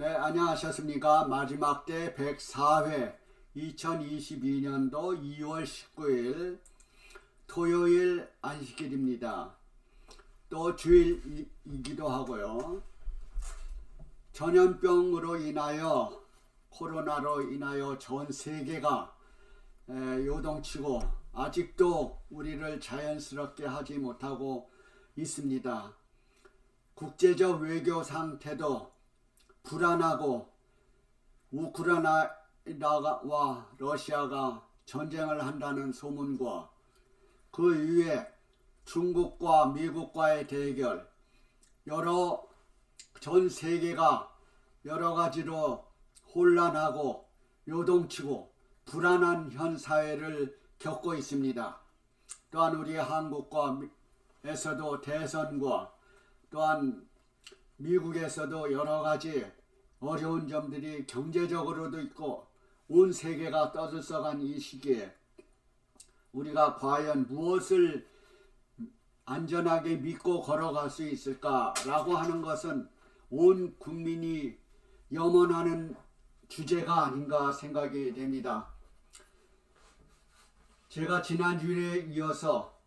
네, 안녕하셨습니까? 마지막 때 104회 2022년도 2월 19일 토요일 안식일입니다. 또 주일이기도 하고요. 전염병으로 인하여 코로나로 인하여 전 세계가 요동치고 아직도 우리를 자연스럽게 하지 못하고 있습니다. 국제적 외교 상태도 불안하고 우크라이나와 러시아가 전쟁을 한다는 소문과 그 이후에 중국과 미국과의 대결, 전 세계가 여러 가지로 혼란하고 요동치고 불안한 현 사회를 겪고 있습니다. 또한 우리 한국에서도 대선과 또한 미국에서도 여러 가지 어려운 점들이 경제적으로도 있고 온 세계가 떠들썩한 이 시기에 우리가 과연 무엇을 안전하게 믿고 걸어갈 수 있을까라고 하는 것은 온 국민이 염원하는 주제가 아닌가 생각이 됩니다. 제가 지난주에 이어서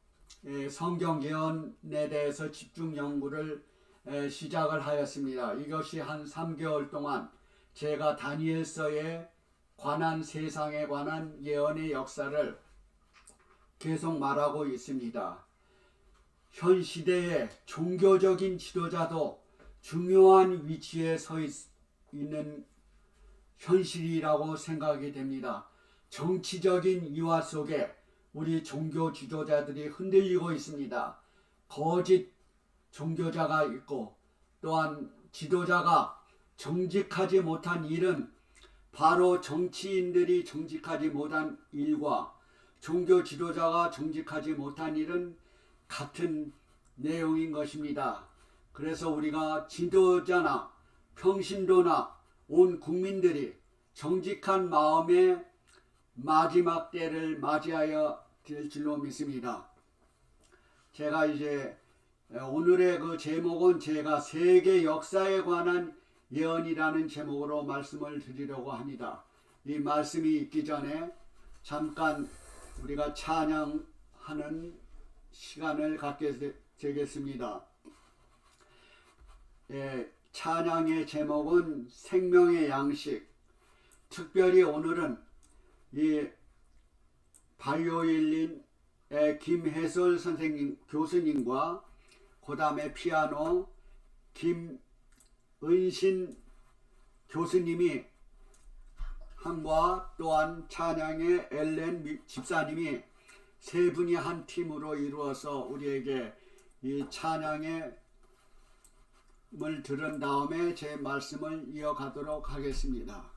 성경 예언에 대해서 집중 연구를 시작을 하였습니다. 이것이 한 3개월 동안 제가 다니엘서에 관한 세상에 관한 예언의 역사를 계속 말하고 있습니다. 현 시대의 종교적인 지도자도 중요한 위치에 서 있는 현실이라고 생각이 됩니다. 정치적인 이화 속에 우리 종교 지도자들이 흔들리고 있습니다. 거짓 종교자가 있고 또한 지도자가 정직하지 못한 일은 바로 정치인들이 정직하지 못한 일과 종교 지도자가 정직하지 못한 일은 같은 내용인 것입니다. 그래서 우리가 지도자나 평신도나 온 국민들이 정직한 마음의 마지막 때를 맞이하여 될 줄로 믿습니다. 제가 이제 오늘의 그 제목은 제가 세계 역사에 관한 예언이라는 제목으로 말씀을 드리려고 합니다. 이 말씀이 있기 전에 잠깐 우리가 찬양하는 시간을 갖게 되겠습니다. 찬양의 제목은 생명의 양식. 특별히 오늘은 이 바이올린의 김혜솔 선생님 교수님과 그 다음에 피아노 김은신 교수님이 함과 또한 찬양의 엘렌 집사님이 세 분이 한 팀으로 이루어서 우리에게 이 찬양의 을 들은 다음에 제 말씀을 이어가도록 하겠습니다.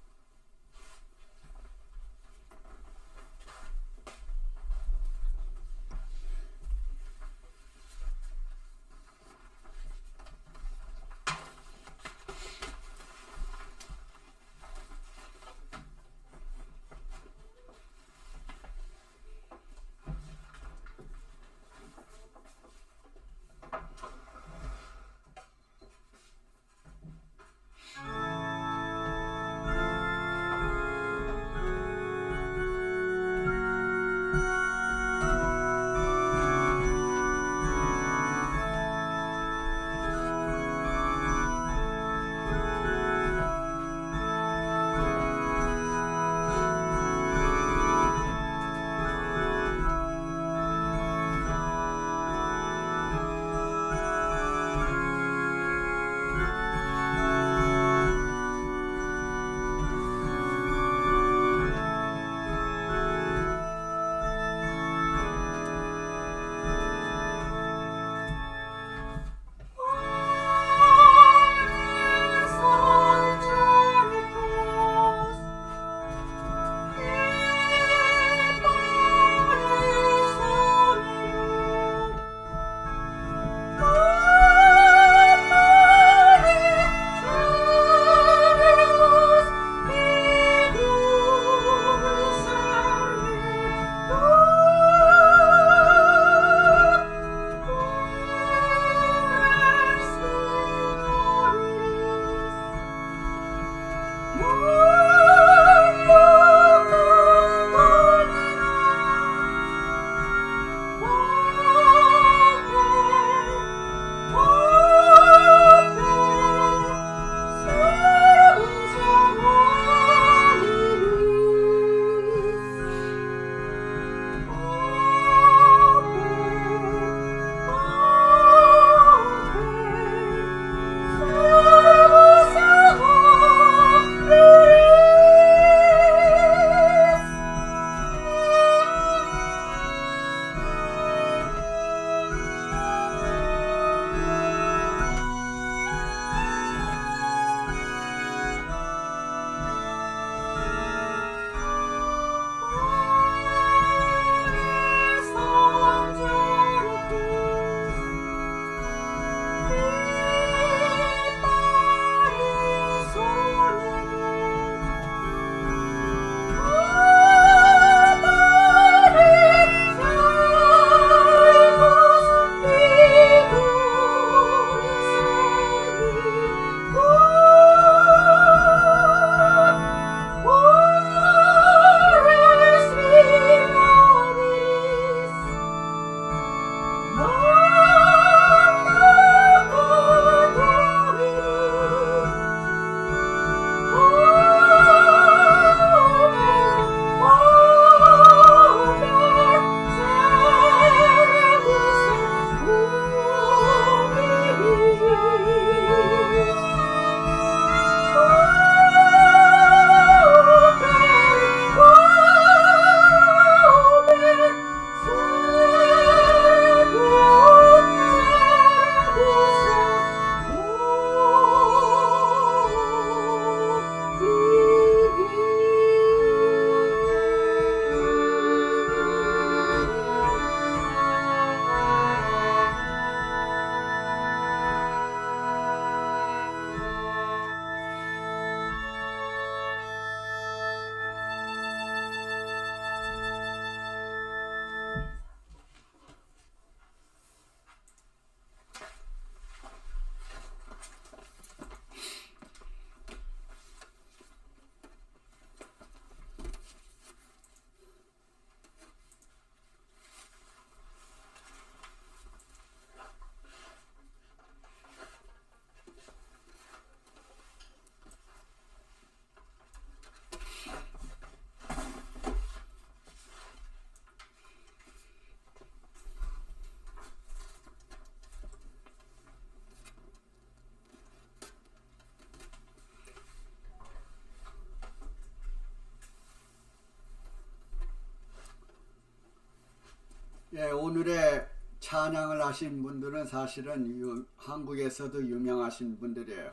예, 오늘의 찬양을 하신 분들은 사실은 한국에서도 유명하신 분들이에요.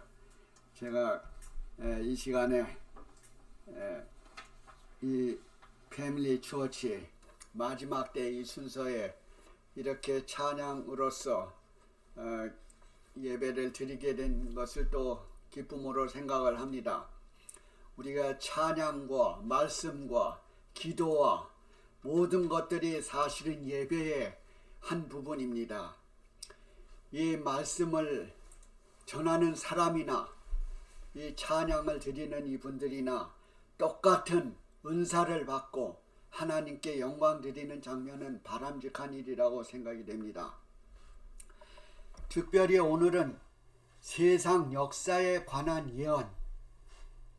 제가 이 시간에 이 패밀리 추어치 마지막 때 이 순서에 이렇게 찬양으로서 예배를 드리게 된 것을 또 기쁨으로 생각을 합니다. 우리가 찬양과 말씀과 기도와 모든 것들이 사실은 예배의 한 부분입니다. 이 말씀을 전하는 사람이나 이 찬양을 드리는 이분들이나 똑같은 은사를 받고 하나님께 영광 드리는 장면은 바람직한 일이라고 생각이 됩니다. 특별히 오늘은 세상 역사에 관한 예언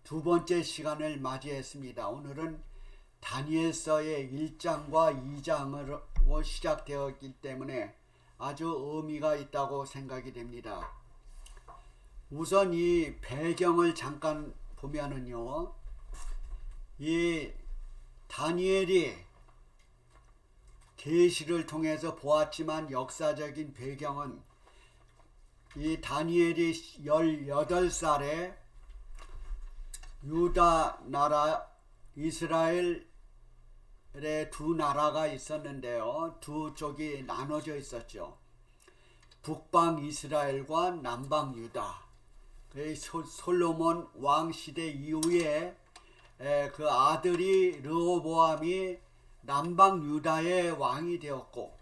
두 번째 시간을 맞이했습니다. 오늘은 다니엘서의 1장과 2장으로 시작되었기 때문에 아주 의미가 있다고 생각이 됩니다. 우선 이 배경을 잠깐 보면은요, 이 다니엘이 계시를 통해서 보았지만 역사적인 배경은 이 다니엘이 18살에 유다 나라, 이스라엘의 두 나라가 있었는데요. 두 쪽이 나눠져 있었죠. 북방 이스라엘과 남방 유다. 솔로몬 왕 시대 이후에 그 아들이 르호보암이 남방 유다의 왕이 되었고,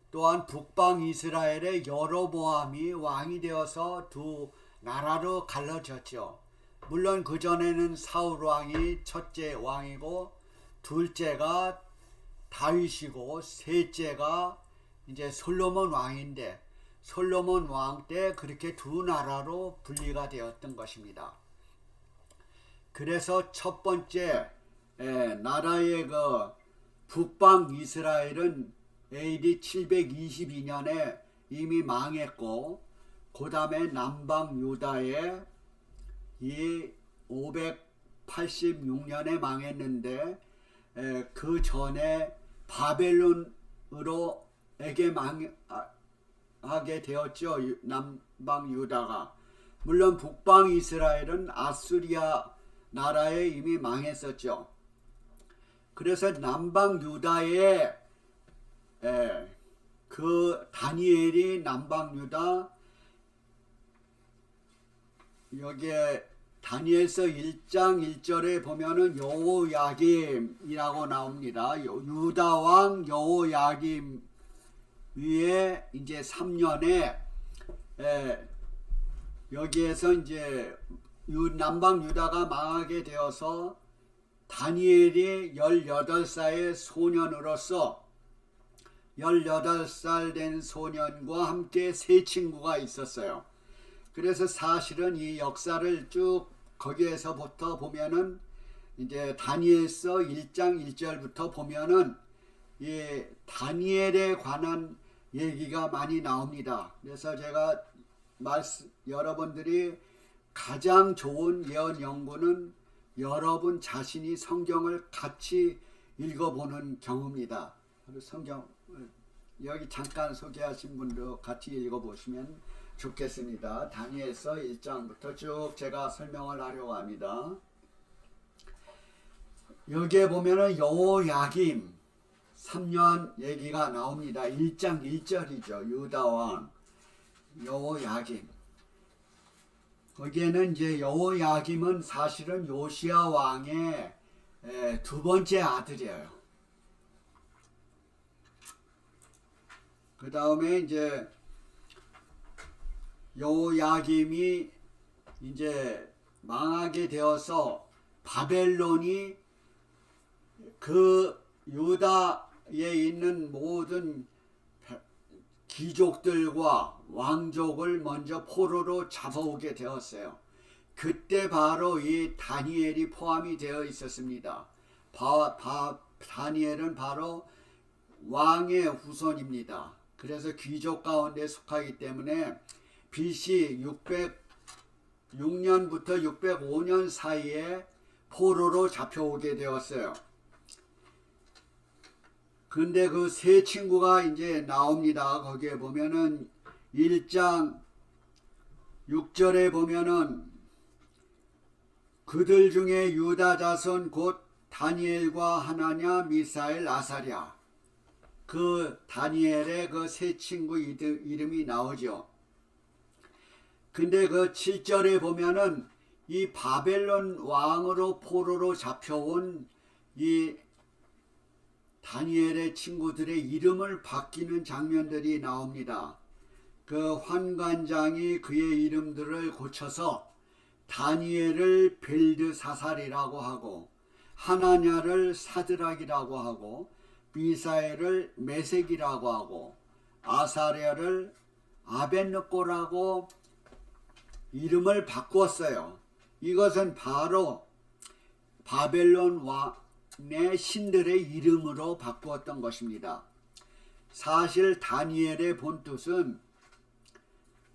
또한 북방 이스라엘의 여로보암이 왕이 되어서 두 나라로 갈라졌죠. 물론 그 전에는 사울 왕이 첫째 왕이고 둘째가 다윗이고 셋째가 이제 솔로몬 왕인데 솔로몬 왕 때 그렇게 두 나라로 분리가 되었던 것입니다. 그래서 첫 번째 나라의 그 북방 이스라엘은 AD 722년에 이미 망했고 그 다음에 남방 유다에 이 586년에 망했는데 그 전에 바벨론으로 에게 망하게 되었죠. 남방 유다가. 물론 북방 이스라엘은 아수리아 나라에 이미 망했었죠. 그래서 남방 유다에 그 다니엘이 남방 유다 여기에 다니엘서 1장 1절에 보면은 여호야김이라고 나옵니다. 유다 왕 여호야김 위에 이제 3년에 여기에서 이제 남방 유다가 망하게 되어서 다니엘이 18살의 소년으로서 18살 된 소년과 함께 세 친구가 있었어요. 그래서 사실은 이 역사를 쭉 거기에서부터 보면은 이제 다니엘서 1장 1절부터 보면은 이 다니엘에 관한 얘기가 많이 나옵니다. 그래서 제가 여러분들이 가장 좋은 예언 연구는 여러분 자신이 성경을 같이 읽어보는 경우입니다. 성경 여기 잠깐 소개하신 분도 같이 읽어보시면 좋겠습니다. 다니엘서 1장부터 쭉 제가 설명을 하려고 합니다. 여기에 보면은 여호야김 3년 얘기가 나옵니다. 1장 1절이죠. 유다왕 여호야김. 거기에는 이제 여호야김은 사실은 요시야 왕의 두 번째 아들이에요. 그 다음에 이제 여호야김이 이제 망하게 되어서 바벨론이 그 유다에 있는 모든 귀족들과 왕족을 먼저 포로로 잡아오게 되었어요. 그때 바로 이 다니엘이 포함이 되어 있었습니다. 다니엘은 바로 왕의 후손입니다. 그래서 귀족 가운데 속하기 때문에 BC 606년부터 605년 사이에 포로로 잡혀오게 되었어요. 근데 그 세 친구가 이제 나옵니다. 거기에 보면은 1장 6절에 보면은 그들 중에 유다 자손 곧 다니엘과 하나냐 미사엘 아사랴 그 다니엘의 그 세 친구 이름이 나오죠. 근데 그 7절에 보면은 이 바벨론 왕으로 포로로 잡혀온 이 다니엘의 친구들의 이름을 바뀌는 장면들이 나옵니다. 그 환관장이 그의 이름들을 고쳐서 다니엘을 벨드사살이라고 하고 하나냐를 사드락이라고 하고 미사엘을 메색이라고 하고 아사랴를 아벤느고라고 이름을 바꾸었어요. 이것은 바로 바벨론 왕의 신들의 이름으로 바꾸었던 것입니다. 사실 다니엘의 본뜻은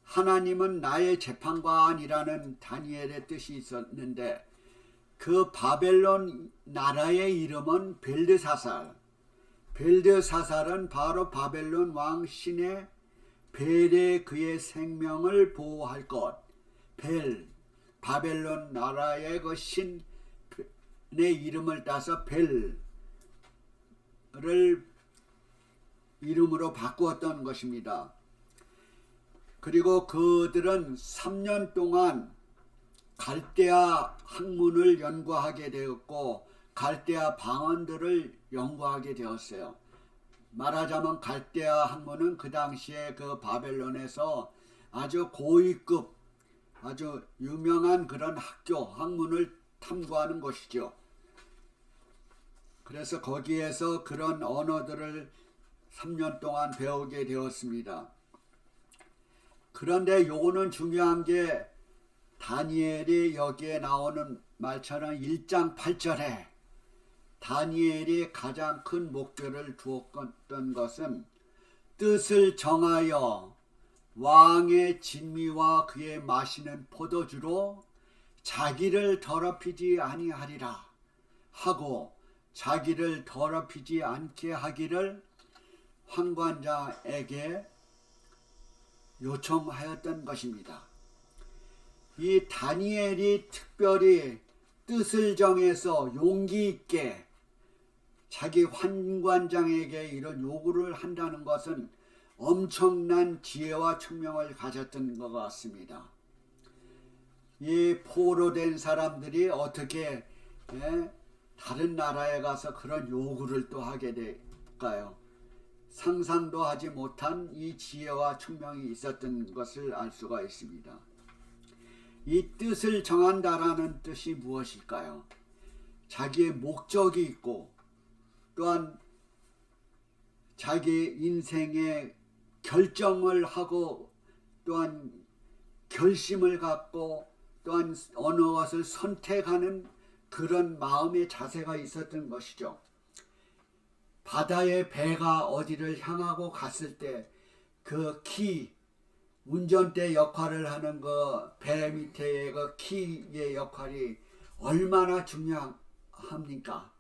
하나님은 나의 재판관이라는 다니엘의 뜻이 있었는데 그 바벨론 나라의 이름은 벨드사살. 벨드사살은 바로 바벨론 왕 신의 벨에 그의 생명을 보호할 것. 벨, 바벨론 나라의 그 신의 이름을 따서 벨을 이름으로 바꾸었던 것입니다. 그리고 그들은 3년 동안 갈대아 학문을 연구하게 되었고 갈대아 방언들을 연구하게 되었어요. 말하자면 갈대아 학문은 그 당시에 그 바벨론에서 아주 고위급 아주 유명한 그런 학문을 탐구하는 곳이죠. 그래서 거기에서 그런 언어들을 3년 동안 배우게 되었습니다. 그런데 요거는 중요한 게 다니엘이 여기에 나오는 말처럼 1장 8절에 다니엘이 가장 큰 목표를 두었던 것은 뜻을 정하여 왕의 진미와 그의 마시는 포도주로 자기를 더럽히지 아니하리라 하고 자기를 더럽히지 않게 하기를 환관장에게 요청하였던 것입니다. 이 다니엘이 특별히 뜻을 정해서 용기 있게 자기 환관장에게 이런 요구를 한다는 것은 엄청난 지혜와 총명을 가졌던 것 같습니다. 이 포로된 사람들이 어떻게 다른 나라에 가서 그런 요구를 또 하게 될까요? 상상도 하지 못한 이 지혜와 총명이 있었던 것을 알 수가 있습니다. 이 뜻을 정한다라는 뜻이 무엇일까요? 자기의 목적이 있고 또한 자기 인생의 결정을 하고 또한 결심을 갖고 또한 어느 것을 선택하는 그런 마음의 자세가 있었던 것이죠. 바다의 배가 어디를 향하고 갔을 때 그 키, 운전대 역할을 하는 그 배 밑에 그 키의 역할이 얼마나 중요합니까?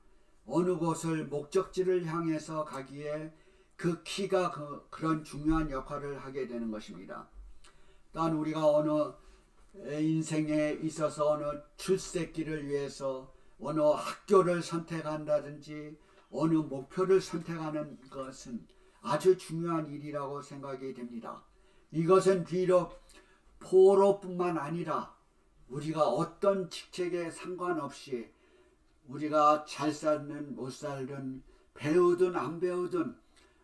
어느 곳을 목적지를 향해서 가기에 그 키가 그런 중요한 역할을 하게 되는 것입니다. 또한 우리가 어느 인생에 있어서 어느 출세길을 위해서 어느 학교를 선택한다든지 어느 목표를 선택하는 것은 아주 중요한 일이라고 생각이 됩니다. 이것은 비록 포로뿐만 아니라 우리가 어떤 직책에 상관없이 우리가 잘 살든 못 살든 배우든 안 배우든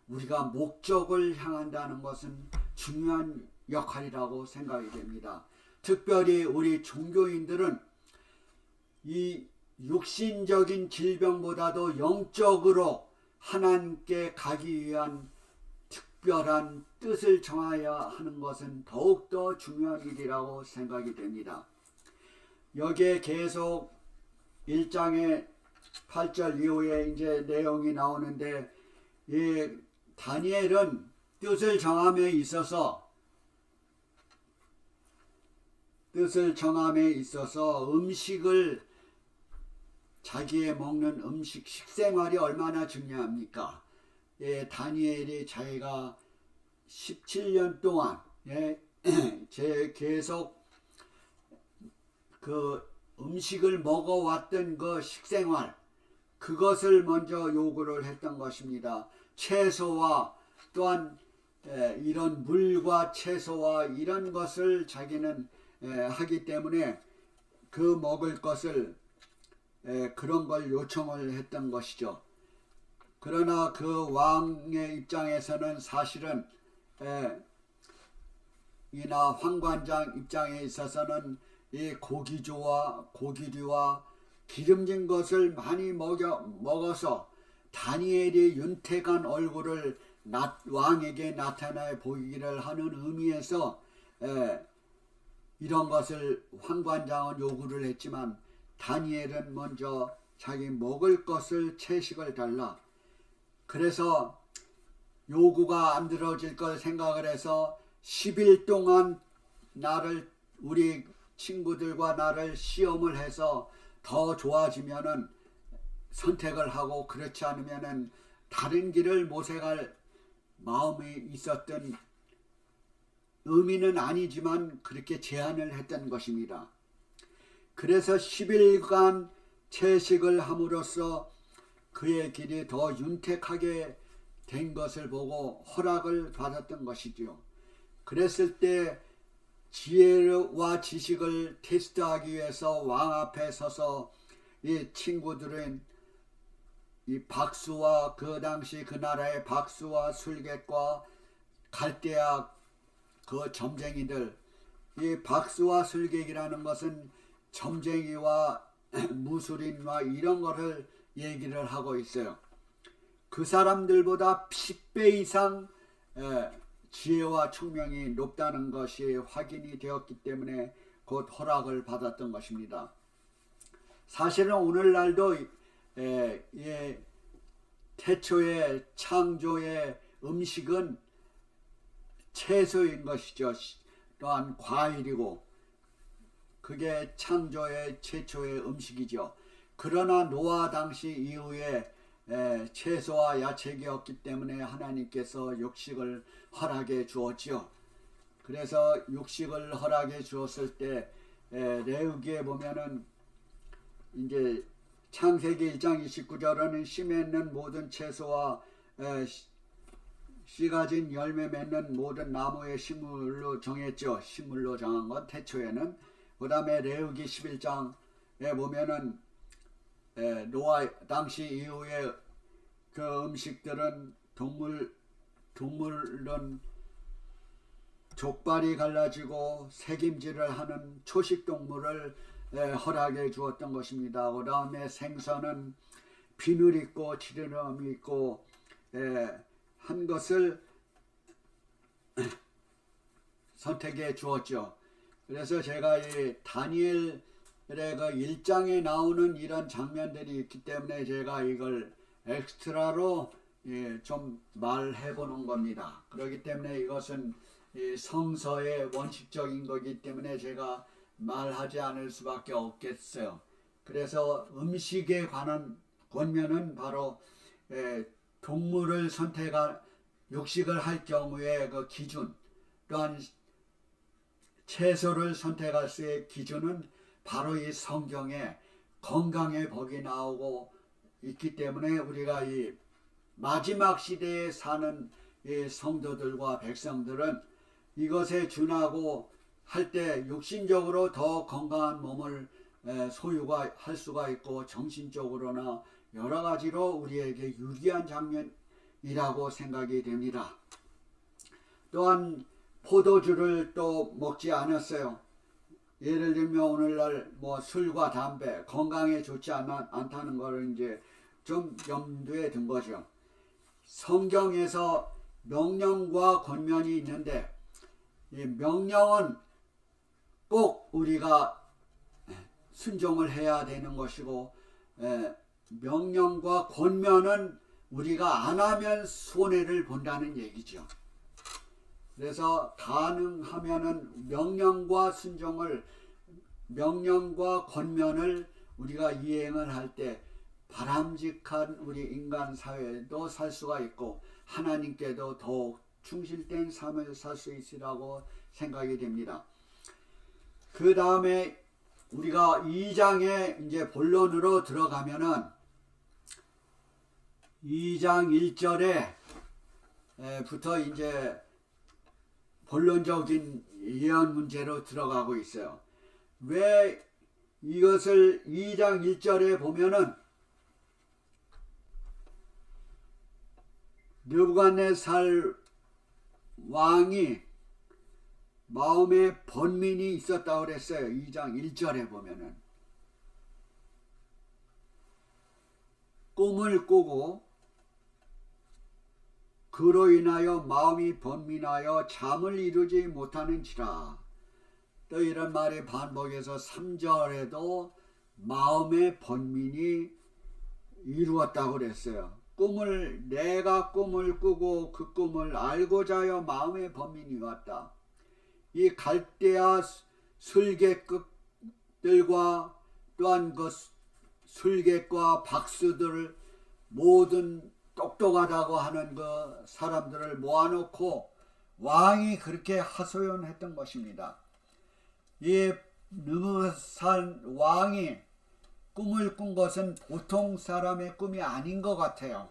우리가 목적을 향한다는 것은 중요한 역할이라고 생각이 됩니다. 특별히 우리 종교인들은 이 육신적인 질병보다도 영적으로 하나님께 가기 위한 특별한 뜻을 정하여야 하는 것은 더욱더 중요한 일이라고 생각이 됩니다. 여기에 계속 1장의 8절 이후에 이제 내용이 나오는데 이 다니엘은 뜻을 정함에 있어서 음식을 자기의 먹는 음식 식생활이 얼마나 중요합니까? 예, 다니엘이 자기가 17년 동안 계속 그 음식을 먹어왔던 그 식생활 그것을 먼저 요구를 했던 것입니다. 채소와 또한 이런 물과 채소와 이런 것을 자기는 하기 때문에 그 먹을 것을 그런 걸 요청을 했던 것이죠. 그러나 그 왕의 입장에서는 사실은 이나 황관장 입장에 있어서는 이 고기류와 기름진 것을 많이 먹어서 다니엘이 윤택한 얼굴을 왕에게 나타나 보이기를 하는 의미에서 이런 것을 황관장은 요구를 했지만 다니엘은 먼저 자기 먹을 것을 채식을 달라. 그래서 요구가 안 들어질 걸 생각을 해서 10일 동안 우리 친구들과 나를 시험을 해서 더 좋아지면은 선택을 하고 그렇지 않으면은 다른 길을 모색할 마음이 있었던 의미는 아니지만 그렇게 제안을 했던 것입니다. 그래서 10일간 채식을 함으로써 그의 길이 더 윤택하게 된 것을 보고 허락을 받았던 것이죠. 그랬을 때 지혜와 지식을 테스트하기 위해서 왕 앞에 서서 이 친구들은 이 박수와 그 당시 그 나라의 박수와 술객과 갈대아 그 점쟁이들 이 박수와 술객이라는 것은 점쟁이와 무술인과 이런 거를 얘기를 하고 있어요. 그 사람들보다 10배 이상 지혜와 총명이 높다는 것이 확인이 되었기 때문에 곧 허락을 받았던 것입니다. 사실은 오늘날도 태초의 창조의 음식은 채소인 것이죠. 또한 과일이고 그게 창조의 최초의 음식이죠. 그러나 노아 당시 이후에 채소와 야채기였기 때문에 하나님께서 육식을 허락해 주었지요. 그래서 육식을 허락해 주었을 때 레위기에 보면은 이제 창세기 1장 29절에는 씨 맺는 모든 채소와 씨 가진 열매 맺는 모든 나무의 식물로 정했죠. 식물로 정한 건 태초에는. 그 다음에 레위기 11장에 보면은 노아 당시 이후에 그 음식들은 동물은 족발이 갈라지고 새김질을 하는 초식 동물을 허락해 주었던 것입니다. 그 다음에 생선은 비늘 있고 지느러미 있고 한 것을 선택해 주었죠. 그래서 제가 이 다니엘의 그 1장에 나오는 이런 장면들이 있기 때문에 제가 이걸 엑스트라로 좀 말해 보는 겁니다. 그렇기 때문에 이것은 성서의 원칙적인 거기 때문에 제가 말하지 않을 수밖에 없겠어요. 그래서 음식에 관한 권면은 바로 동물을 선택할 육식을 할 경우에 그 기준, 또한 채소를 선택할 수의 기준은 바로 이 성경에 건강의 법이 나오고 있기 때문에 우리가 이 마지막 시대에 사는 이 성도들과 백성들은 이것에 준하고 할 때 육신적으로 더 건강한 몸을 소유가 할 수가 있고 정신적으로나 여러 가지로 우리에게 유리한 장면이라고 생각이 됩니다. 또한 포도주를 또 먹지 않았어요. 예를 들면 오늘날 뭐 술과 담배 건강에 좋지 않다는 것을 이제 좀 염두에 둔 거죠. 성경에서 명령과 권면이 있는데 이 명령은 꼭 우리가 순종을 해야 되는 것이고 명령과 권면은 우리가 안 하면 손해를 본다는 얘기죠. 그래서 가능하면은 명령과 권면을 우리가 이행을 할 때 바람직한 우리 인간 사회도 살 수가 있고 하나님께도 더욱 충실된 삶을 살 수 있으라고 생각이 됩니다. 그 다음에 우리가 2장에 이제 본론으로 들어가면은 2장 1절에 부터 이제 본론적인 예언 문제로 들어가고 있어요. 왜 이것을 2장 1절에 보면은 느부갓네살 왕이 마음에 번민이 있었다고 그랬어요. 2장 1절에 보면은 꿈을 꾸고 그로 인하여 마음이 번민하여 잠을 이루지 못하는지라. 또 이런 말이 반복해서 3절에도 마음의 번민이 이루었다고 그랬어요. 내가 꿈을 꾸고 그 꿈을 알고자 하여 마음의 번민이 왔다. 이 갈대아 술객들과 또한 그 술객과 박수들 모든 똑똑하다고 하는 그 사람들을 모아놓고 왕이 그렇게 하소연했던 것입니다. 이 느부갓네살 왕이 꿈을 꾼 것은 보통 사람의 꿈이 아닌 것 같아요.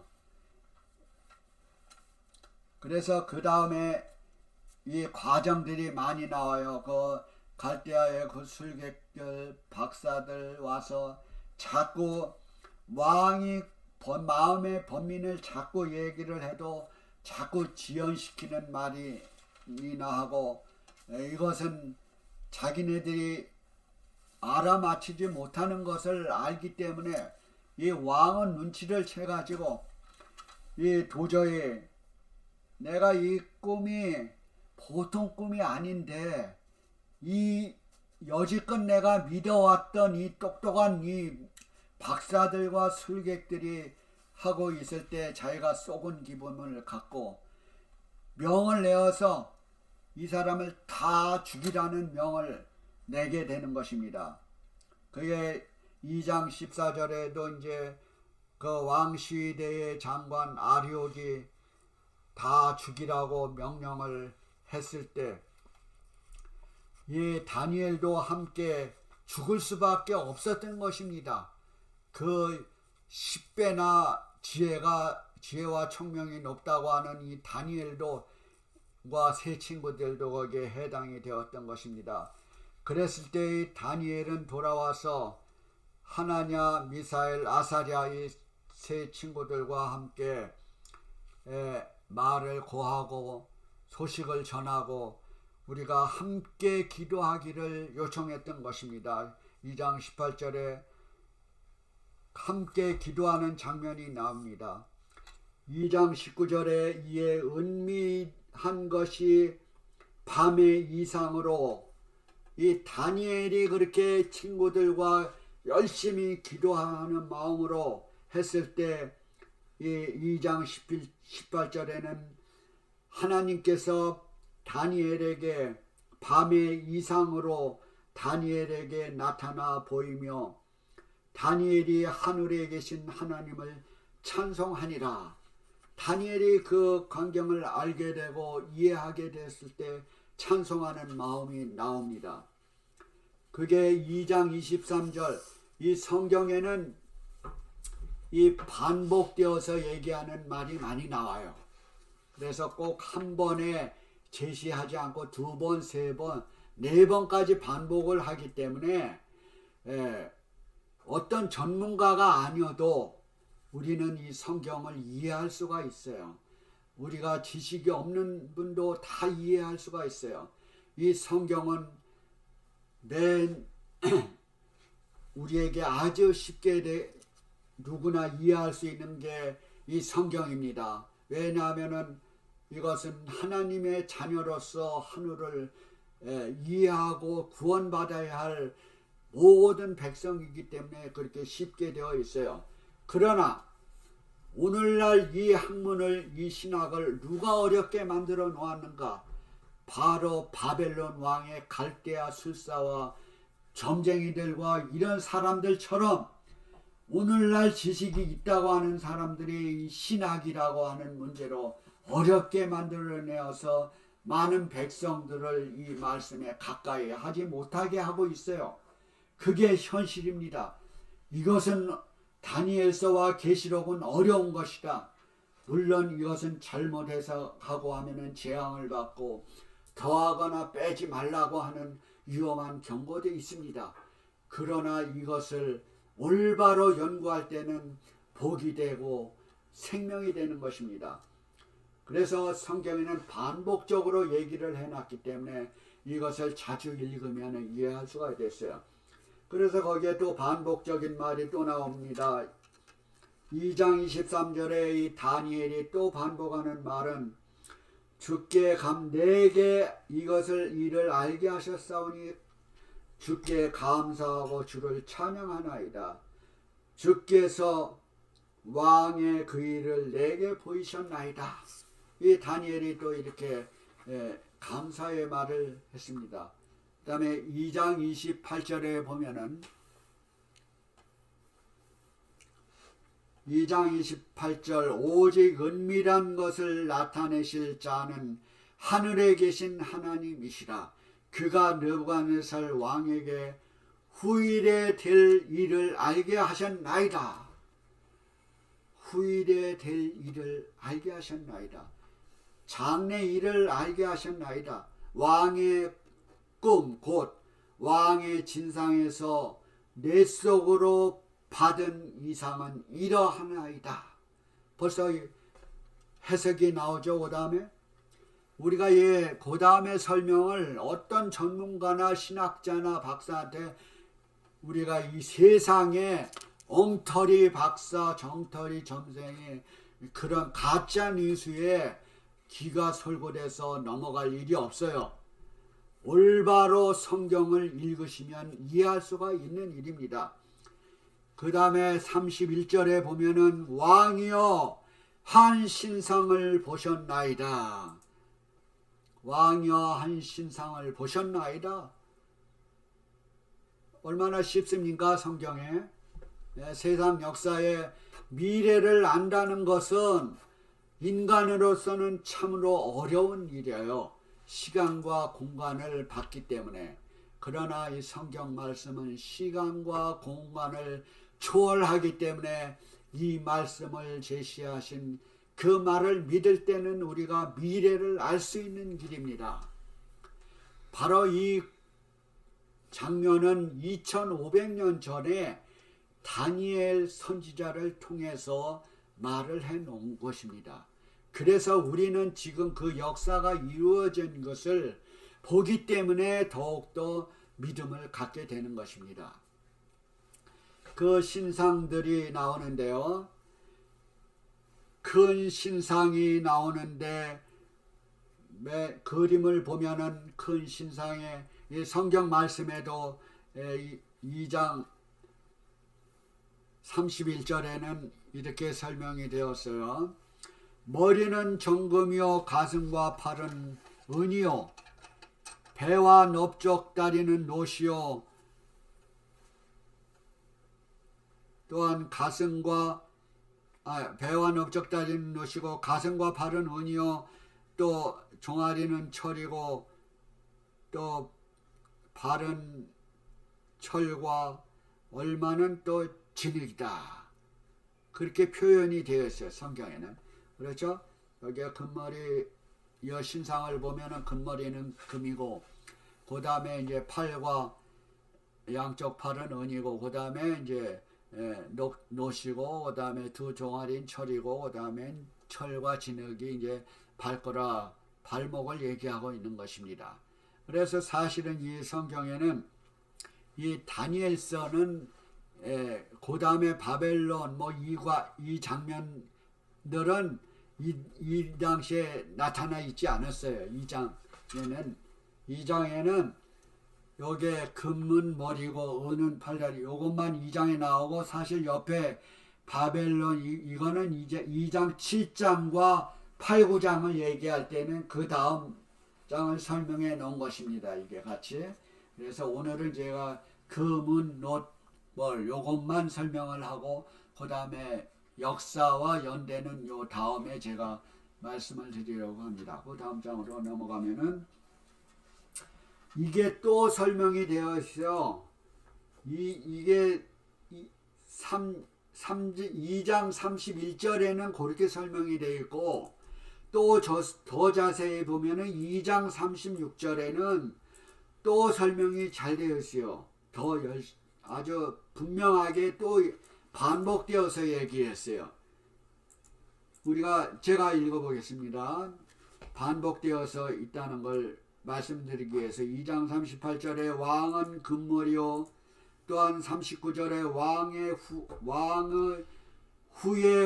그래서 그 다음에 이 과정들이 많이 나와요. 그 갈대아의 그 술객들 박사들 와서 자꾸 왕이 마음의 번민을 자꾸 얘기를 해도 자꾸 지연시키는 말이나 하고 이것은 자기네들이 알아맞히지 못하는 것을 알기 때문에 이 왕은 눈치를 채가지고 이 도저히 내가 이 꿈이 보통 꿈이 아닌데 이 여지껏 내가 믿어왔던 이 똑똑한 이 박사들과 술객들이 하고 있을 때 자기가 속은 기분을 갖고 명을 내어서 이 사람을 다 죽이라는 명을 내게 되는 것입니다. 그게 2장 14절에도 이제 그 왕시대의 장관 아리옥이 다 죽이라고 명령을 했을 때 이 다니엘도 함께 죽을 수밖에 없었던 것입니다. 그 10배나 지혜와 총명이 높다고 하는 이 다니엘도 과 세 친구들도 거기에 해당이 되었던 것입니다. 그랬을 때 이 다니엘은 돌아와서 하나냐, 미사엘, 아사랴 이 세 친구들과 함께 말을 고하고 소식을 전하고 우리가 함께 기도하기를 요청했던 것입니다. 2장 18절에 함께 기도하는 장면이 나옵니다. 2장 19절에 이에 은밀한 것이 밤의 이상으로 이 다니엘이 그렇게 친구들과 열심히 기도하는 마음으로 했을 때 이 2장 18절에는 하나님께서 다니엘에게 밤의 이상으로 다니엘에게 나타나 보이며 다니엘이 하늘에 계신 하나님을 찬송하니라. 다니엘이 그 광경을 알게 되고 이해하게 됐을 때 찬송하는 마음이 나옵니다. 그게 2장 23절 이 성경에는 이 반복되어서 얘기하는 말이 많이 나와요. 그래서 꼭 한 번에 제시하지 않고 두 번, 세 번, 네 번까지 반복을 하기 때문에 어떤 전문가가 아니어도 우리는 이 성경을 이해할 수가 있어요. 우리가 지식이 없는 분도 다 이해할 수가 있어요. 이 성경은 우리에게 아주 쉽게 누구나 이해할 수 있는 게 이 성경입니다. 왜냐하면 이것은 하나님의 자녀로서 하늘을 이해하고 구원받아야 할 모든 백성이기 때문에 그렇게 쉽게 되어 있어요. 그러나 오늘날 이 학문을, 이 신학을 누가 어렵게 만들어 놓았는가? 바로 바벨론 왕의 갈대아 술사와 점쟁이들과 이런 사람들처럼 오늘날 지식이 있다고 하는 사람들이 신학이라고 하는 문제로 어렵게 만들어내어서 많은 백성들을 이 말씀에 가까이 하지 못하게 하고 있어요. 그게 현실입니다. 이것은 다니엘서와 계시록은 어려운 것이다. 물론 이것은 잘못 해석하고 하면은 재앙을 받고 더하거나 빼지 말라고 하는 위험한 경고도 있습니다. 그러나 이것을 올바로 연구할 때는 복이 되고 생명이 되는 것입니다. 그래서 성경에는 반복적으로 얘기를 해놨기 때문에 이것을 자주 읽으면 이해할 수가 됐어요. 그래서 거기에 또 반복적인 말이 또 나옵니다. 2장 23절에 이 다니엘이 또 반복하는 말은 주께 내게 이것을 이를 알게 하셨사오니 주께 감사하고 주를 찬양하나이다. 주께서 왕의 그 일을 내게 보이셨나이다. 이 다니엘이 또 이렇게 감사의 말을 했습니다. 그 다음에 2장 28절에 보면은 2장 28절 오직 은밀한 것을 나타내실 자는 하늘에 계신 하나님이시라. 그가 느부갓네살 왕에게 후일에 될 일을 알게 하셨나이다. 후일에 될 일을 알게 하셨나이다. 장래 일을 알게 하셨나이다. 왕의 꿈 곧 왕의 진상에서 내 속으로 받은 이상은 이러하나이다. 벌써 해석이 나오죠. 그 다음에 우리가 그 다음에 설명을 어떤 전문가나 신학자나 박사한테 우리가 이 세상에 엉터리 박사, 정터리 점생이 그런 가짜 뉴스에 귀가 솔깃해서 넘어갈 일이 없어요. 올바로 성경을 읽으시면 이해할 수가 있는 일입니다. 그 다음에 31절에 보면은 왕이여 한 신상을 보셨나이다. 왕이여 한 신상을 보셨나이다. 얼마나 쉽습니까? 성경에. 세상 역사의 미래를 안다는 것은 인간으로서는 참으로 어려운 일이에요. 시간과 공간을 받기 때문에. 그러나 이 성경 말씀은 시간과 공간을 초월하기 때문에 이 말씀을 제시하신 그 말을 믿을 때는 우리가 미래를 알 수 있는 길입니다. 바로 이 장면은 2500년 전에 다니엘 선지자를 통해서 말을 해 놓은 것입니다. 그래서 우리는 지금 그 역사가 이루어진 것을 보기 때문에 더욱더 믿음을 갖게 되는 것입니다. 그 신상들이 나오는데요. 큰 신상이 나오는데 그림을 보면은 큰 신상의 성경 말씀에도 2장 31절에는 이렇게 설명이 되었어요. 머리는 정금이요 가슴과 팔은 은이요 배와 넓적 다리는 노시요 또한 배와 넓적 다리는 노시고 가슴과 팔은 은이요 또 종아리는 철이고 또 발은 철과 얼마는 또 진흙이다. 그렇게 표현이 되어 있어요. 성경에는. 그렇죠? 여기에 금머리 여신상을 보면은 금머리는 금이고 그 다음에 이제 팔과 양쪽 팔은 은이고 그 다음에 이제 노시고 그 다음에 두 종아리는 철이고 그 다음에 철과 진흙이 이제 발목을 얘기하고 있는 것입니다. 그래서 사실은 이 성경에는 이 다니엘서는 그 다음에 바벨론 이 장면들은 이 당시에 나타나 있지 않았어요. 이 장에는 요게 금은 머리고 은은 팔다리 요것만 2장에 나오고 사실 옆에 바벨론 이거는 이제 2장 7장과 8, 9장을 얘기할 때는 그 다음 장을 설명해 놓은 것입니다. 이게 같이. 그래서 오늘은 제가 금은 요것만 설명을 하고 그 다음에 역사와 연대는 요 다음에 제가 말씀을 드리려고 합니다. 그 다음 장으로 넘어가면은 이게 또 설명이 되어 있어요. 이게 2장 31절에는 그렇게 설명이 되어 있고 또 더 자세히 보면은 2장 36절에는 또 설명이 잘 되어 있어요. 아주 분명하게 또 반복되어서 얘기했어요. 제가 읽어보겠습니다. 반복되어서 있다는 걸 말씀드리기 위해서 2장 38절에 왕은 금머리요 또한 39절에 왕의 후에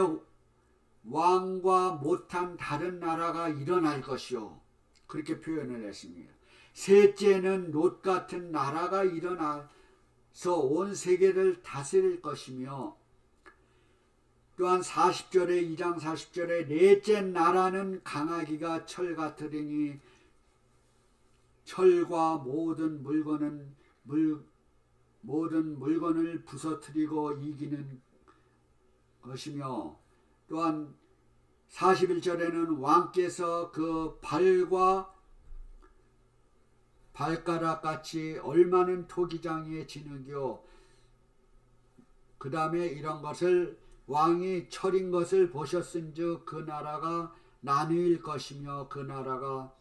왕과 못한 다른 나라가 일어날 것이요 그렇게 표현을 했습니다. 셋째는 롯 같은 나라가 일어나서 온 세계를 다스릴 것이며 또한 40절에 2장 40절에 넷째 나라는 강하기가 철 같으리니 철과 모든 물건을 부서뜨리고 이기는 것이며 또한 41절에는 왕께서 그 발과 발가락같이 얼마는 토기장에 진흙이요 그 다음에 이런 것을 왕이 철인 것을 보셨은즉 그 나라가 나누일 것이며 그 나라가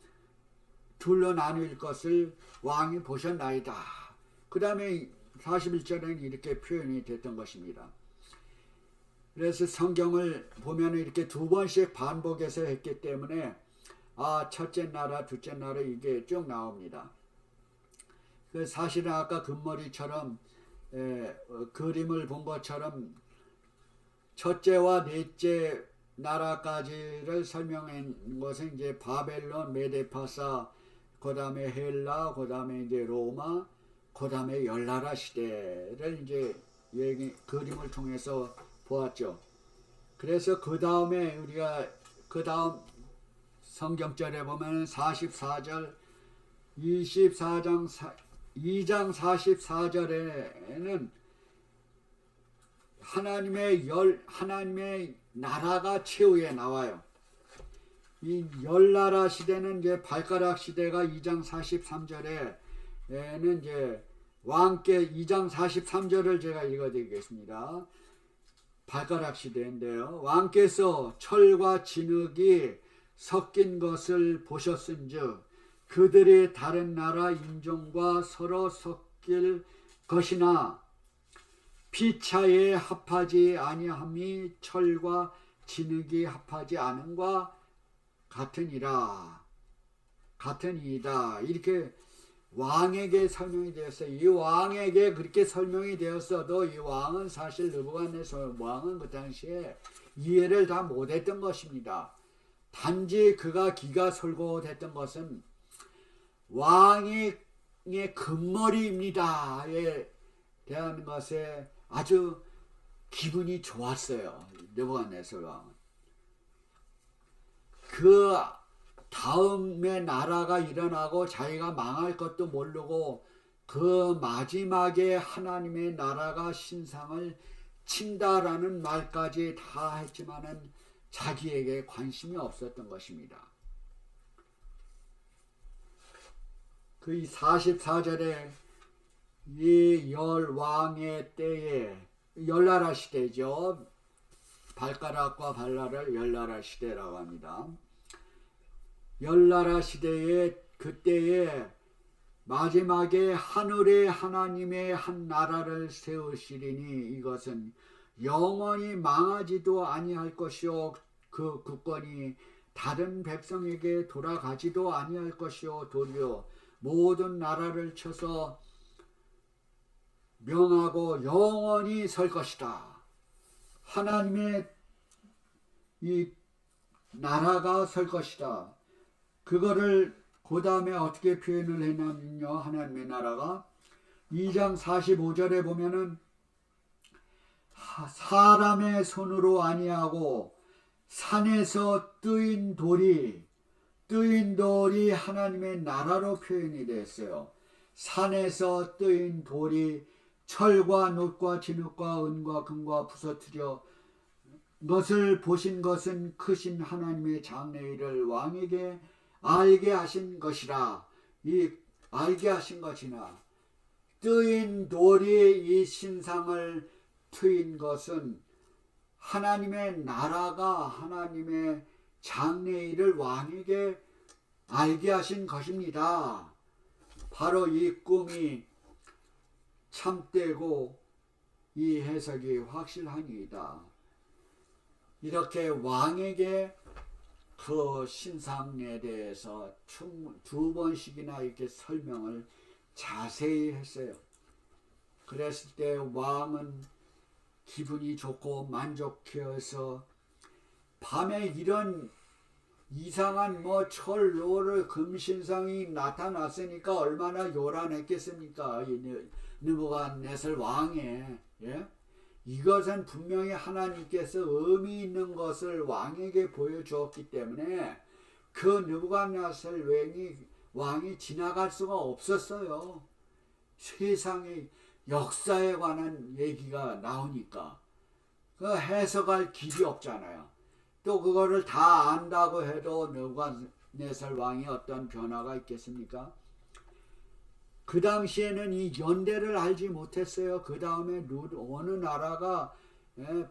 둘로 나누일 것을 왕이 보셨나이다. 그 다음에 41절에는 이렇게 표현이 됐던 것입니다. 그래서 성경을 보면 이렇게 두 번씩 반복해서 했기 때문에 첫째 나라, 둘째 나라 이게 쭉 나옵니다. 사실은 아까 금머리처럼 그림을 본 것처럼 첫째와 넷째 나라까지를 설명한 것은 이제 바벨론, 메데파사, 그 다음에 헬라, 그 다음에 이제 로마, 그 다음에 열나라 시대를 이제 그림을 통해서 보았죠. 그래서 그 다음에 우리가 그 다음 성경절에 보면 44절, 2장 44절에는 하나님의 나라가 최후에 나와요. 이 열나라 시대는 이제 발가락 시대가 2장 43절에는 이제 왕께 2장 43절을 제가 읽어드리겠습니다. 발가락 시대인데요. 왕께서 철과 진흙이 섞인 것을 보셨은즉 그들이 다른 나라 인종과 서로 섞일 것이나 피차에 합하지 아니함이 철과 진흙이 합하지 않음과 같으니이다. 이렇게 왕에게 설명이 되었어요. 이 왕에게 그렇게 설명이 되었어도 이 왕은 사실 느부갓네살 왕은 그 당시에 이해를 다 못했던 것입니다. 단지 그가 기가 솔깃했던 것은 왕의 금머리입니다에 대한 것에 아주 기분이 좋았어요. 느부갓네살 왕은. 그 다음에 나라가 일어나고 자기가 망할 것도 모르고 그 마지막에 하나님의 나라가 신상을 친다라는 말까지 다 했지만은 자기에게 관심이 없었던 것입니다. 그 44절에 이 열왕의 때에 열나라 시대죠. 발가락과 발라를 열나라 시대라고 합니다. 열나라 시대에 그때에 마지막에 하늘의 하나님의 한 나라를 세우시리니 이것은 영원히 망하지도 아니할 것이요 그 국권이 다른 백성에게 돌아가지도 아니할 것이요 도리어 모든 나라를 쳐서 명하고 영원히 설 것이다. 하나님의 이 나라가 설 것이다. 그거를 그 다음에 어떻게 표현을 했냐면요. 하나님의 나라가 2장 45절에 보면은 사람의 손으로 아니하고 산에서 뜨인 돌이 하나님의 나라로 표현이 됐어요. 산에서 뜨인 돌이 철과 놋과 진흙과 은과 금과 부서뜨려 것을 보신 것은 크신 하나님의 장래일을 왕에게 알게 하신 것이라. 이 알게 하신 것이나 뜨인 돌이 이 신상을 트인 것은 하나님의 나라가 하나님의 장래일을 왕에게 알게 하신 것입니다. 바로 이 꿈이 참되고 이 해석이 확실하니이다. 이렇게 왕에게 그 신상에 대해서 두 번씩이나 이렇게 설명을 자세히 했어요. 그랬을 때 왕은 기분이 좋고 만족해서 밤에 이런 이상한 철, 노를 금신상이 나타났으니까 얼마나 요란했겠습니까? 이 느부갓네살 왕의 이것은 분명히 하나님께서 의미 있는 것을 왕에게 보여주었기 때문에 그 느부갓네살 왕이 지나갈 수가 없었어요. 세상의 역사에 관한 얘기가 나오니까 그 해석할 길이 없잖아요. 또 그거를 다 안다고 해도 느부갓네살 왕이 어떤 변화가 있겠습니까? 그 당시에는 이 연대를 알지 못했어요. 그 다음에 어느 나라가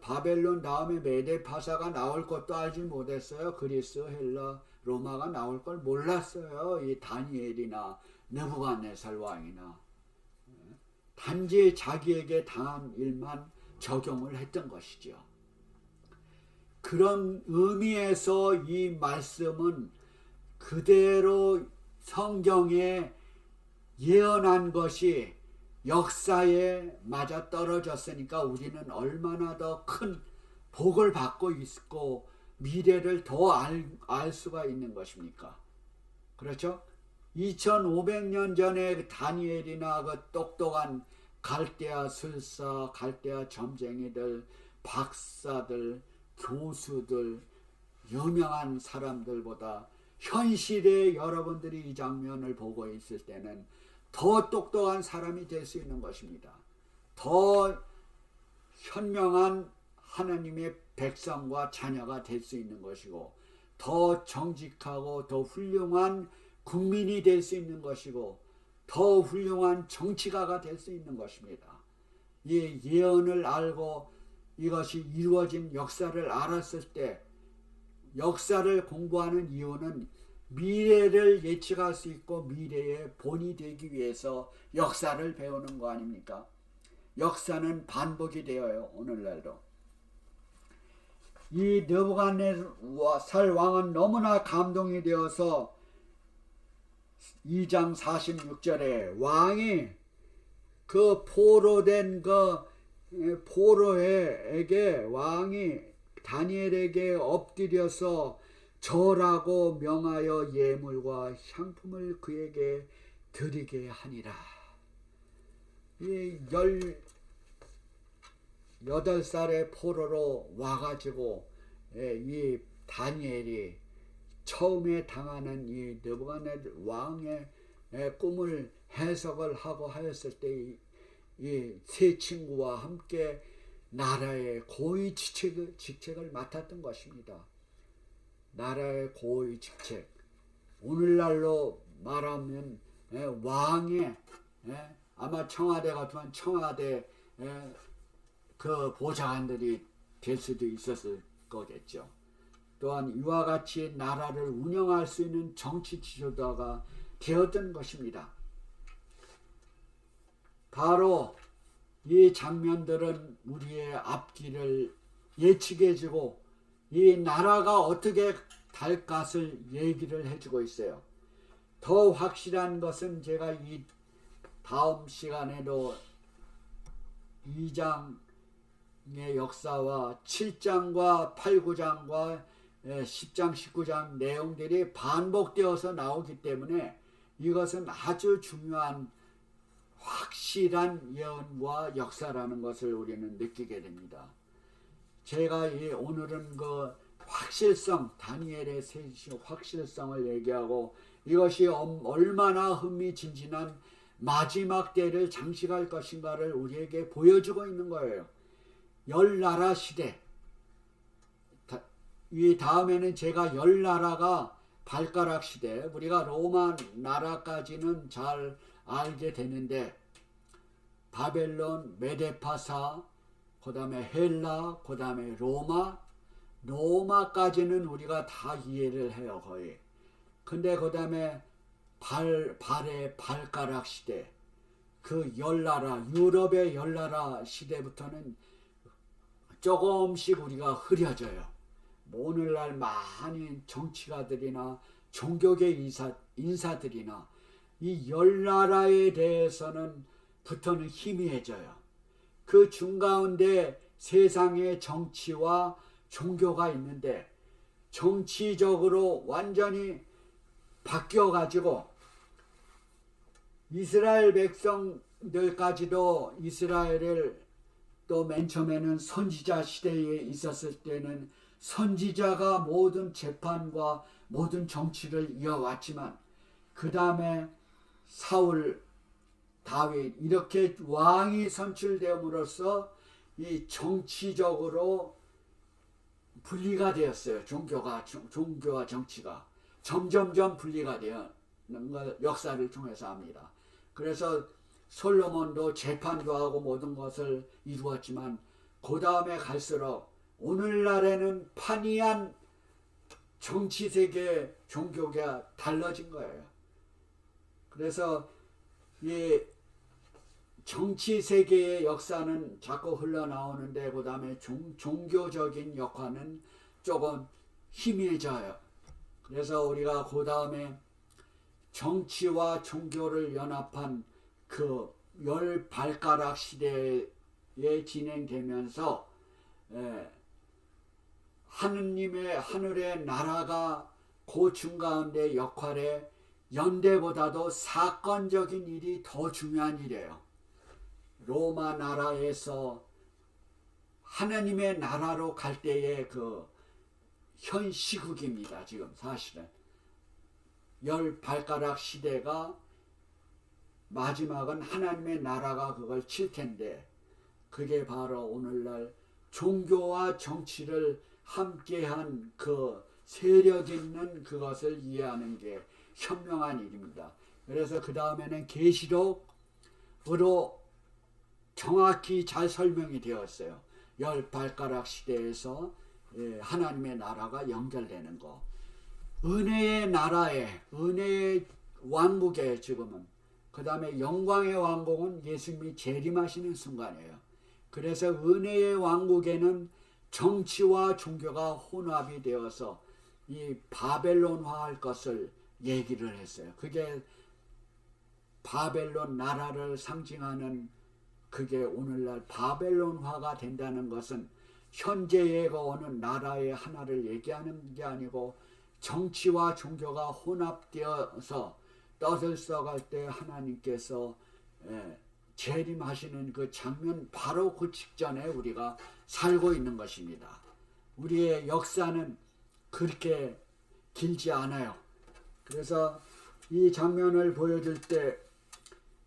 바벨론 다음에 메데파사가 나올 것도 알지 못했어요. 그리스, 헬라, 로마가 나올 걸 몰랐어요. 이 다니엘이나 느부갓네살 왕이나 단지 자기에게 당한 일만 적용을 했던 것이죠. 그런 의미에서 이 말씀은 그대로 성경에 예언한 것이 역사에 맞아 떨어졌으니까 우리는 얼마나 더 큰 복을 받고 있고 미래를 더 알 수가 있는 것입니까? 그렇죠? 2500년 전에 다니엘이나 그 똑똑한 갈대아 술사, 갈대아 점쟁이들, 박사들, 교수들, 유명한 사람들보다 현실에 여러분들이 이 장면을 보고 있을 때는 더 똑똑한 사람이 될 수 있는 것입니다. 더 현명한 하나님의 백성과 자녀가 될 수 있는 것이고, 더 정직하고 더 훌륭한 국민이 될 수 있는 것이고, 더 훌륭한 정치가가 될 수 있는 것입니다. 이 예언을 알고 이것이 이루어진 역사를 알았을 때, 역사를 공부하는 이유는 미래를 예측할 수 있고 미래의 본이 되기 위해서 역사를 배우는 거 아닙니까? 역사는 반복이 되어요. 오늘날도. 이 느부갓네살 왕은 너무나 감동이 되어서 2장 46절에 왕이 그 포로된 포로에게 왕이 다니엘에게 엎드려서 절하고 명하여 예물과 향품을 그에게 드리게 하니라. 이 18살의 포로로 와가지고 이 다니엘이 처음에 당하는 이 느부갓네살 왕의 꿈을 해석을 하고 하였을 때 이 세 친구와 함께 나라의 고위 직책을 맡았던 것입니다. 나라의 고위 직책. 오늘날로 말하면 왕의 아마 청와대 같으면 청와대 그 보좌관들이 될 수도 있었을 거겠죠. 또한 이와 같이 나라를 운영할 수 있는 정치 지도자가 되었던 것입니다. 바로 이 장면들은 우리의 앞길을 예측해주고 이 나라가 어떻게 갈 것을 얘기를 해주고 있어요. 더 확실한 것은 제가 이 다음 시간에도 2장의 역사와 7장과 8, 9장과 10장, 19장 내용들이 반복되어서 나오기 때문에 이것은 아주 중요한 확실한 예언과 역사라는 것을 우리는 느끼게 됩니다. 제가 오늘은 그 확실성, 다니엘의 셋의 확실성을 얘기하고 이것이 얼마나 흥미진진한 마지막 때를 장식할 것인가를 우리에게 보여주고 있는 거예요. 열나라 시대. 이 다음에는 제가 열나라가 발가락 시대, 우리가 로마 나라까지는 잘 알게 되는데 바벨론, 메데파사, 그 다음에 헬라, 그 다음에 로마까지는 우리가 다 이해를 해요, 거의. 근데 그 다음에 발의 발가락 시대, 그 열나라, 유럽의 열나라 시대부터는 조금씩 우리가 흐려져요. 오늘날 많은 정치가들이나 종교계 인사들이나 이 열나라에 대해서는 부터는 희미해져요. 그 중가운데 세상의 정치와 종교가 있는데 정치적으로 완전히 바뀌어가지고 이스라엘 백성들까지도 이스라엘을 또 맨 처음에는 선지자 시대에 있었을 때는 선지자가 모든 재판과 모든 정치를 이어왔지만 그 다음에 사울, 다윗 이렇게 왕이 선출되므로써 이 정치적으로 분리가 되었어요. 종교와 정치가 점점점 분리가 되는 걸 역사를 통해서 합니다. 그래서 솔로몬도 재판도 하고 모든 것을 이루었지만 그 다음에 갈수록 오늘날에는 판이한 정치세계 종교가 달라진 거예요. 그래서 이 정치세계의 역사는 자꾸 흘러나오는데 그 다음에 종교적인 역할은 조금 희미해져요. 그래서 우리가 그 다음에 정치와 종교를 연합한 그 열 발가락 시대에 진행되면서 하느님의 하늘의 나라가 그 중가운데 역할에 연대보다도 사건적인 일이 더 중요한 일이에요. 로마 나라에서 하나님의 나라로 갈 때의 그 현 시국입니다. 지금 사실은 열 발가락 시대가 마지막은 하나님의 나라가 그걸 칠 텐데, 그게 바로 오늘날 종교와 정치를 함께한 그 세력 있는 그것을 이해하는 게 현명한 일입니다. 그래서 그 다음에는 계시록으로 정확히 잘 설명이 되었어요. 열 발가락 시대에서 하나님의 나라가 연결되는 거, 은혜의 나라에, 은혜의 왕국에, 지금은 그 다음에 영광의 왕국은 예수님이 재림하시는 순간이에요. 그래서 은혜의 왕국에는 정치와 종교가 혼합이 되어서 이 바벨론화할 것을 얘기를 했어요. 그게 바벨론 나라를 상징하는, 그게 오늘날 바벨론화가 된다는 것은 현재의 어느 나라의 하나를 얘기하는 게 아니고 정치와 종교가 혼합되어서 떠들썩할 때 하나님께서 재림하시는 그 장면, 바로 그 직전에 우리가 살고 있는 것입니다. 우리의 역사는 그렇게 길지 않아요. 그래서 이 장면을 보여줄 때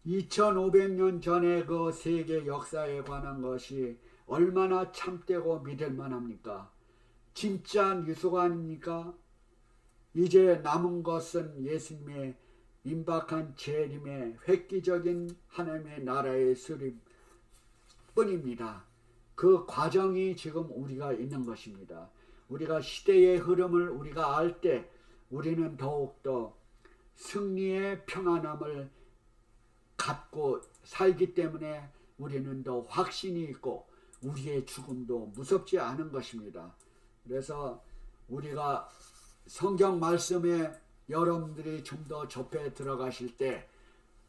2500년 전의 그 세계 역사에 관한 것이 얼마나 참되고 믿을만 합니까? 진짜 뉴스가 아닙니까? 이제 남은 것은 예수님의 임박한 재림의 획기적인 하나님의 나라의 수립 뿐입니다. 그 과정이 지금 우리가 있는 것입니다. 우리가 시대의 흐름을 우리가 알 때 우리는 더욱더 승리의 평안함을 갖고 살기 때문에 우리는 더 확신이 있고 우리의 죽음도 무섭지 않은 것입니다. 그래서 우리가 성경 말씀에 여러분들이 좀 더 접해 들어가실 때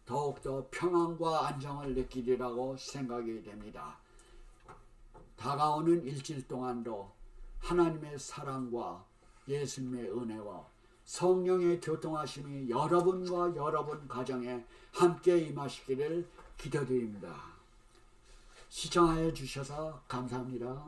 더욱더 평안과 안정을 느끼리라고 생각이 됩니다. 다가오는 일주일 동안도 하나님의 사랑과 예수님의 은혜와 성령의 교통하심이 여러분과 여러분 가정에 함께 임하시기를 기도드립니다. 시청하여 주셔서 감사합니다.